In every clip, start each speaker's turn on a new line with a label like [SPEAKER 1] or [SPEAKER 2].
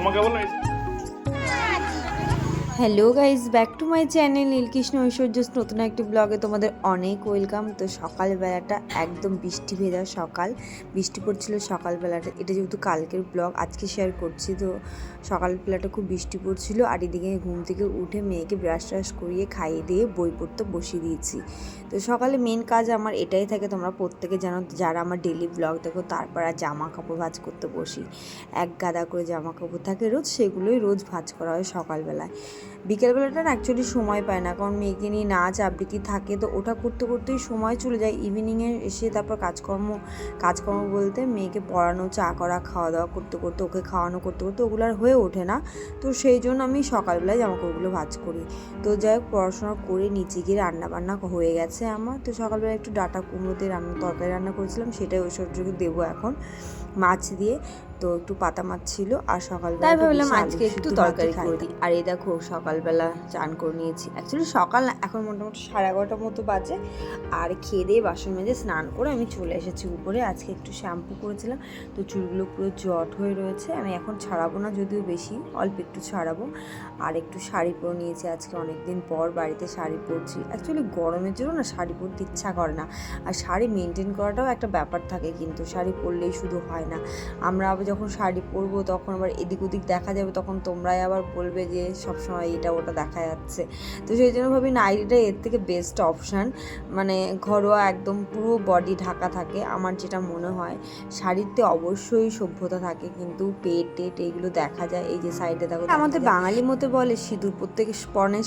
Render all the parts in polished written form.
[SPEAKER 1] তোমাকে বলো
[SPEAKER 2] hello guys, back to my channel Nilkrishna ঐশ্বর্যস নতুন একটি ব্লগে তোমাদের অনেক ওয়েলকাম। তো সকালবেলাটা একদম বৃষ্টি ভেজা সকাল, বৃষ্টি পড়ছিল সকালবেলাটা। এটা যেহেতু কালকের ব্লগ আজকে শেয়ার করছি, তো সকালবেলাটা খুব বৃষ্টি পড়ছিল। আর এদিকে ঘুম থেকে উঠে মেয়েকে ব্রাশ ট্রাশ করিয়ে খাইয়ে দিয়ে বই পড়তে বসিয়ে দিয়েছি। তো সকালে মেন কাজ আমার এটাই থাকে, তোমরা প্রত্যেকে জানো যারা আমার ডেলি ব্লগ দেখো। তারপর আর জামা কাপড় ভাঁজ করতে বসি, এক গাদা করে জামা কাপড় থাকে রোজ, সেগুলোই রোজ ভাঁজ করা হয় সকালবেলায়। বিকেলবেলাটা অ্যাকচুয়ালি সময় পায় না, কারণ মেয়েকে নিয়ে নাচ আবৃত্তি থাকে, তো ওটা করতে করতেই সময় চলে যায়। ইভিনিংয়ে এসে তারপর কাজকর্ম বলতে মেয়েকে পড়ানো, চা করা, খাওয়া দাওয়া করতে করতে, ওকে খাওয়ানো করতে করতে ওগুলো আর হয়ে ওঠে না। তো সেই জন্য আমি সকালবেলায় জামাকাপড়গুলো ভাঁজ করি। তো যাই হোক, পড়াশোনা করে নিচে গিয়ে রান্নাবান্না হয়ে গেছে আমার। তো সকালবেলা একটু ডাঁটা কুমড়ো দিয়ে তরকারি রান্না করেছিলাম, সেটাই ঐশ্বর্যকে দেবো এখন মাছ দিয়ে। তো একটু পাতা মাছ ছিল, আর সকালবেলা তাই ভাবলাম আজকে একটু তরকারি খাই দিই। আর এই দেখো সকালবেলা চান করে নিয়েছি, অ্যাকচুয়ালি সকাল না, এখন মোটামুটি 11:30 মতো বাজে। আর খেয়ে দিয়ে বাসন মেজে স্নান করে আমি চলে এসেছি উপরে। আজকে একটু শ্যাম্পু করেছিলাম, তো চুলগুলো পুরো জট হয়ে রয়েছে। আমি এখন ছাড়াবো না, যদিও বেশি অল্প একটু ছাড়াবো। আর একটু শাড়ি পরে নিয়েছি, আজকে অনেকদিন পর বাড়িতে শাড়ি পরছি। অ্যাকচুয়ালি গরমের জন্য না শাড়ি পরতে ইচ্ছা করে না, আর শাড়ি মেনটেন করাটাও একটা ব্যাপার থাকে, কিন্তু শাড়ি পরলেই শুধু হয় না। আমরা আবার যখন শাড়ি পরবো তখন আবার এদিক ওদিক দেখা যাবে, তখন তোমরাই আবার বলবে যে সবসময় এটা ওটা দেখা যাচ্ছে। তো সেই জন্য ভাবি নাইটিটা এর থেকে বেস্ট অপশান, মানে ঘরোয়া একদম পুরো বডি ঢাকা থাকে। আমার যেটা মনে হয় শাড়িতে অবশ্যই সভ্যতা থাকে, কিন্তু পেট টেট এইগুলো দেখা যায়। এই যে সাইডে দেখো, আমাদের বাঙালি মতে বলে সিঁদুর প্রত্যেকে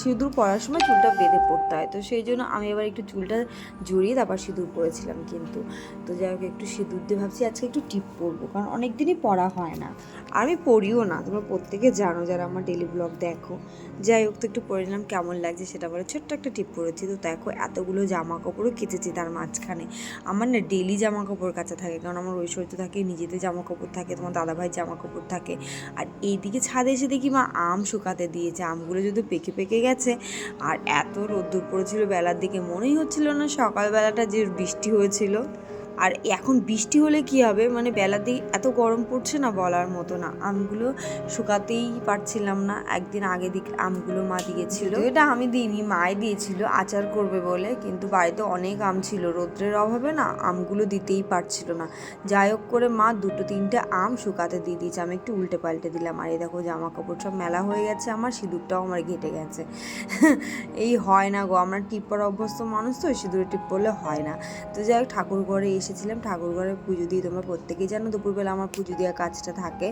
[SPEAKER 2] সিঁদুর পরার সময় চুলটা বেঁধে পড়তে হয়। তো সেই জন্য আমি এবার একটু চুলটা জড়িয়ে তারপর সিঁদুর পরেছিলাম কিন্তু। তো যাই হোক, একটু সিঁদুর দিয়ে ভাবছি আজকে একটু টিপ পরবো, কারণ অনেক দিনই পরা হয় না, আমি পড়িও না। তোমরা প্রত্যেকে জানো যারা আমার ডেলি ব্লগ দেখো। যাই হোক, তো একটু পরে নিলাম, কেমন লাগছে সেটা বলে ছোট্ট একটা টিপ পরেছি। তো দেখো এতগুলো জামা কাপড়ও কেচেছি তার মাঝখানে। আমার না ডেলি জামা কাপড় কাচা থাকে, কারণ আমার ঐশ্বর্য থাকে, নিজেদের জামা কাপড় থাকে, তোমার দাদাভাইয়ের জামা কাপড় থাকে। আর এইদিকে ছাদে এসে দেখি মা আম শুকাতে দিয়েছে, আমগুলো যদি পেকে পেকে গেছে। আর এত রোদ্দুর পড়েছিল বেলার দিকে, মনেই হচ্ছিল না সকালবেলাটা যে বৃষ্টি হয়েছিল। আর এখন বৃষ্টি হলে কি হবে, মানে বেলার দিকে এত গরম পড়ছে না বলার মতো না। আমগুলো শুকাতেই পারছিলাম না। একদিন আগে আমগুলো মা দিয়েছিল, এটা আমি দিইনি, মাই দিয়েছিল আচার করবে বলে, কিন্তু বাড়িতে অনেক আম ছিল, রোদ্রের অভাবে না আমগুলো দিতেই পারছিল না। যাই হোক করে মা 2-3টে আম শুকাতে দিয়ে দিয়েছে, আমি একটু উল্টে পাল্টে দিলাম। আর এই দেখো জামা কাপড় সব মেলা হয়ে গেছে, আমার সিঁদুরটাও আমার ঘেটে গেছে। এই হয় না গো, আমরা টিপ পরা অভ্যস্ত মানুষ, তো সিঁদুরে টিপ পরলে হয় না। তো যাই হোক, ঠাকুর ঘরে এসেছিলাম, ঠাকুর ঘরে পুজো দিই। তোমরা প্রত্যেকেই জানো দুপুরবেলা আমার পুজো দেওয়ার কাজটা থাকে।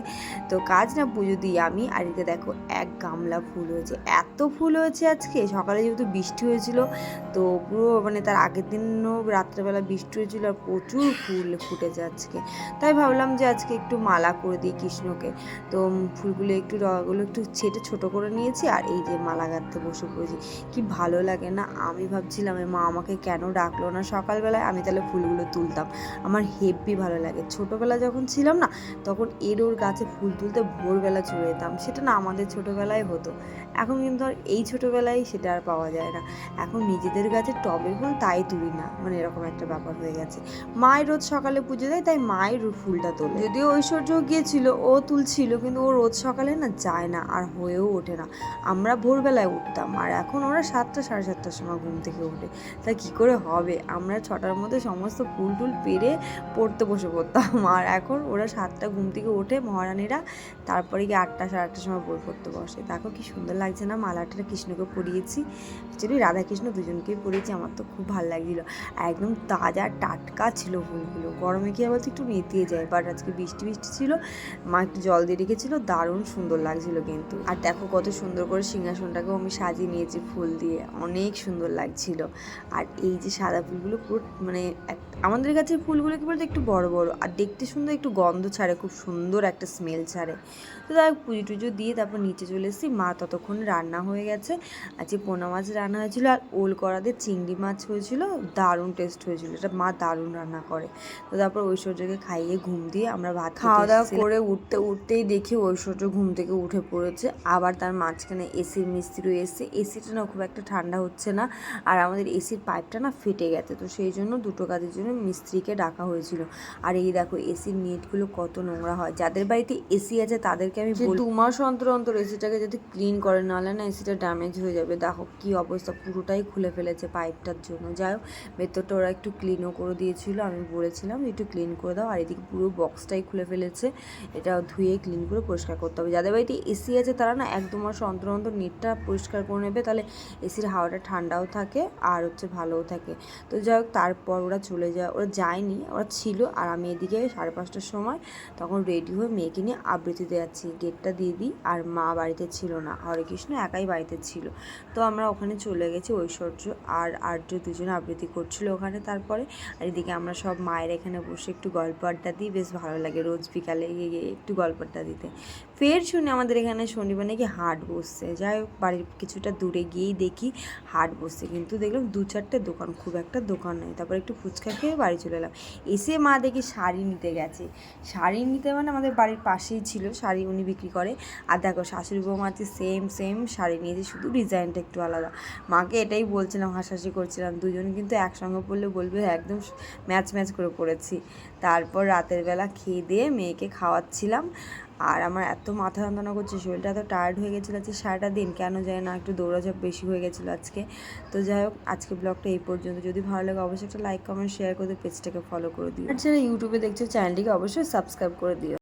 [SPEAKER 2] তো কাজ না, পুজো দিই আমি। আর এতে দেখো এক গামলা ফুল হয়েছে, এত ফুল হয়েছে আজকে। সকালে যেহেতু বৃষ্টি হয়েছিল, তো পুরো মানে তার আগের দিনও রাত্রেবেলা বৃষ্টি হয়েছিল, আর প্রচুর ফুল ফুটেছে আজকে। তাই ভাবলাম যে আজকে একটু মালা করে দিই কৃষ্ণকে। তো ফুলগুলো একটু ডগাগুলো একটু ছেটে ছোটো করে নিয়েছি, আর এই যে মালা গাঁথতে বসে পড়েছি। কি ভালো লাগে না। আমি ভাবছিলাম মা আমাকে কেন ডাকলো না সকালবেলায়, আমি তাহলে ফুলগুলো তুলতাম। আমার হেব্বি ভালো লাগে। ছোটোবেলা যখন ছিলাম না, তখন ওর গাছে ফুল তুলতে ভোরবেলা চলে যেতাম। সেটা না আমাদের ছোটোবেলায় হতো, এখন কিন্তু আর এই ছোটোবেলায় সেটা আর পাওয়া যায় না। এখন নিজেদের গাছে টবের ফুল তাই তুলি না, মানে এরকম একটা ব্যাপার হয়ে গেছে। মায়ের রোজ সকালে পুজো দেয়, তাই মায়ের ফুলটা তোলে। যদিও ঐশ্বর্য গিয়েছিল, ও তুলছিল, কিন্তু ও রোজ সকালে না যায় না, আর হয়েও ওঠে না। আমরা ভোরবেলায় উঠতাম, আর এখন ওরা 7টা 7:30টার সময় ঘুম থেকে ওঠে। তা কী করে হবে, আমরা 6টার মধ্যে সমস্ত ফুল টুল পেরে পড়তে বসে পড়তাম, আর এখন ওরা 7টা ঘুম থেকে ওঠে মহারানীরা, তারপরে গিয়ে 8টা 8:30টার সময় বই পড়তে বসে। দেখো কি সুন্দর লাগছে না, মালাটা কৃষ্ণকে পরিয়েছি। অ্যাকচুয়ালি রাধাকৃষ্ণ দুজনকেই পরিয়েছি, আমার তো খুব ভালো লাগছিল। একদম তাজা টাটকা ছিল ফুলগুলো। গরমে কি বলতে একটু নেতিয়ে যায়, বাট আজকে বৃষ্টি ছিল, মা একটু জল দিয়ে রেখেছিল, দারুণ সুন্দর লাগছিল কিন্তু। আর দেখো কত সুন্দর করে সিংহাসনটাকেও আমি সাজিয়ে নিয়েছি ফুল দিয়ে, অনেক সুন্দর লাগছিল। আর এই যে সাদা ফুলগুলো পুরো মানে আমাদের কাছে ফুলগুলো কি বলতে একটু বড় বড়, আর দেখতে সুন্দর, একটু গন্ধ ছাড়ে, খুব সুন্দর একটা স্মেল ছাড়ে। তো তাই পুজো টুজো দিয়ে তারপর নিচে চলে এসেছি। মা ততক্ষণ এখন রান্না হয়ে গেছে। আজকে পোনা মাছ রান্না হয়েছিল আর ওল করাতে চিংড়ি মাছ হয়েছিল, দারুণ টেস্ট হয়েছিল। এটা মা দারুণ রান্না করে। তো তারপর ঐশ্বর্যকে খাইয়ে ঘুম দিয়ে আমরা ভাত খাওয়া দাওয়া করে উঠতেই দেখি ঐশ্বর্য ঘুম থেকে উঠে পড়েছে। আবার তার মাঝখানে এসির মিস্ত্রি এসে, এসিটা না খুব একটা ঠান্ডা হচ্ছে না, আর আমাদের এসির পাইপটা না ফেটে গেছে, তো সেই জন্য দুটো কাজের জন্য মিস্ত্রিকে ডাকা হয়েছিল। আর এই দেখো এসির নেটগুলো কত নোংরা হয়। যাদের বাড়িতে এসি আছে তাদেরকে আমি বলি 2 মাস অন্তর অন্তর এসিটাকে যদি ক্লিন করে, নাহলে না এসিটা ড্যামেজ হয়ে যাবে। দেখো কি অবস্থা, পুরোটাই খুলে ফেলেছে পাইপটার জন্য। যাই হোক ভেতরটা ওরা একটু ক্লিনও করে দিয়েছিল, আমি বলেছিলাম একটু ক্লিন করে দাও। আর এদিকে পুরো বক্সটাই খুলে ফেলেছে, এটা ধুয়ে ক্লিন করে পরিষ্কার করতে হবে। যাদের বাড়িতে এসি আছে তারা না 1-2 মাস অন্তর অন্তর নেটটা পরিষ্কার করে নেবে, তাহলে এসির হাওয়াটা ঠান্ডাও থাকে আর ভালোও থাকে। তো যাই হোক তারপর ওরা চলে যায়, ওরা যায়নি, ওরা ছিল। আর আমি এদিকে 5:30টার সময় তখন রেডি হয়ে মেয়েকে নিয়ে আবৃত্তিতে যাচ্ছি। গেটটা দিয়ে দিই, আর মা বাড়িতে ছিল না, হরেকৃষ্ণ একাই বাড়িতে ছিল। তো আমরা ওখানে চলে গেছি, ঐশ্বর্য আর আর্য দুজনে আবৃত্তি করছিল ওখানে। তারপরে আর এদিকে আমরা সব মায়ের এখানে বসে একটু গল্প আড্ডা দিই, বেশ ভালো লাগে রোজ বিকালে গিয়ে একটু গল্প আড্ডা দিতে। ফের শুনে আমাদের এখানে শনিবার নাকি হাট বসছে। যাই হোক বাড়ির কিছুটা দূরে গিয়েই দেখি হাট বসছে, কিন্তু দেখলাম 2-4টে দোকান, খুব একটা দোকান নেই। তারপর একটু ফুচকা খেয়ে বাড়ি চলে এলাম। এসে মা দেখি শাড়ি নিতে গেছে। শাড়ি নিতে মানে আমাদের বাড়ির পাশেই ছিল শাড়ি, উনি বিক্রি করে। আর দেখো শাশুড়ি বৌমা আছে সেম শাড়ি নিয়েছে, শুধু ডিজাইনটা একটু আলাদা। মাকে এটাই বলছিলাম, হাসাহাসি করছিলাম, দুজন কিন্তু একসঙ্গে পরলে বলবে একদম ম্যাচ করে পড়েছি। তারপর রাতের বেলা খেয়ে দিয়ে মেয়েকে খাওয়াচ্ছিলাম। আর আমার এত মাথা যন্ত্রণা করছে, শরীরটা এত টায়ার্ড হয়ে গেছিলো আজকে সারাটা দিন, কেন যায় না, একটু দৌড়াঝাপ বেশি হয়ে গেছিলো আজকে। তো যাই হোক আজকে ব্লগটা এই পর্যন্ত। যদি ভালো লাগে অবশ্যই একটা লাইক কমেন্ট শেয়ার করে পেজটাকে ফলো করে দিও। আর যারা ইউটিউবে দেখছো চ্যানেলটিকে অবশ্যই সাবস্ক্রাইব করে দিও।